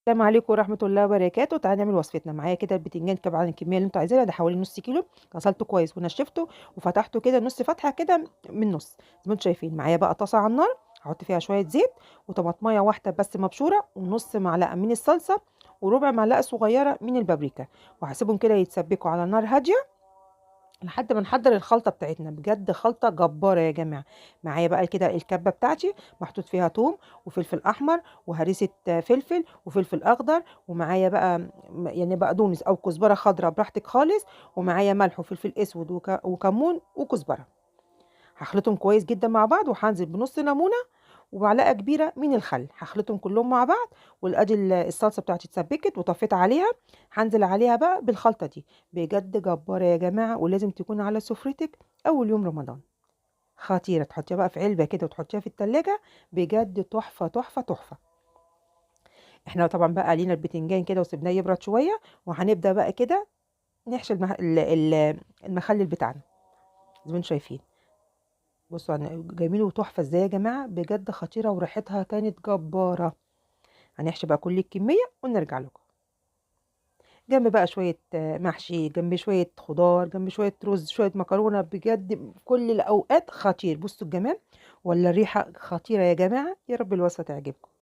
السلام عليكم ورحمة الله وبركاته. تعالى نعمل وصفتنا. معايا كده البتنجان طبعا الكمية اللي انتوا عايزينها ده حوالي نص كيلو. غسلته كويس ونشفته وفتحته كده نص فتحة كده من نص زي ما انتوا شايفين. معايا بقى طاسة على النار، هحط فيها شوية زيت وطماطمية واحدة بس مبشورة ونص معلقة من الصلصة وربع معلقة صغيرة من البابريكا، وهسيبهم كده يتسبكوا على نار هادية لحد ما نحضر الخلطة بتاعتنا. بجد خلطة جبارة يا جماعة. معايا بقى كده الكبة بتاعتي محطوط فيها توم وفلفل أحمر وهريسة فلفل وفلفل أخضر، ومعايا بقى يعني بقدونس أو كزبرة خضراء براحتك خالص، ومعايا ملح وفلفل أسود وكمون وكزبرة. هخلطهم كويس جدا مع بعض وهنزل بنص ليمونة ومعلقة كبيرة من الخل، هخلطهم كلهم مع بعض. والادي الصلصة بتاعتي اتسبكت وطفيت عليها. هنزل عليها بقى بالخلطة دي. بجد جبارة يا جماعة، ولازم تكون على سفرتك أول يوم رمضان. خطيرة، تحطيها بقى في علبة كده وتحطيها في التلاجة. بجد تحفة تحفة تحفة. احنا طبعا بقى لينا البتنجان كده وسيبناه يبرد شوية، وهنبدأ بقى كده نحشي المخلل بتاعنا زي ما انتم شايفين. بصوا جميل وتحفة ازاي يا جماعة، بجد خطيرة وريحتها كانت جبارة. هنحشي بقى كل الكمية ونرجع لكم. جنب بقى شوية محشي، جنب شوية خضار، جنب شوية رز، شوية مكرونة. بجد في كل الأوقات خطير. بصوا الجمال ولا الريحة خطيرة يا جماعة. يا رب الوصفة تعجبكم.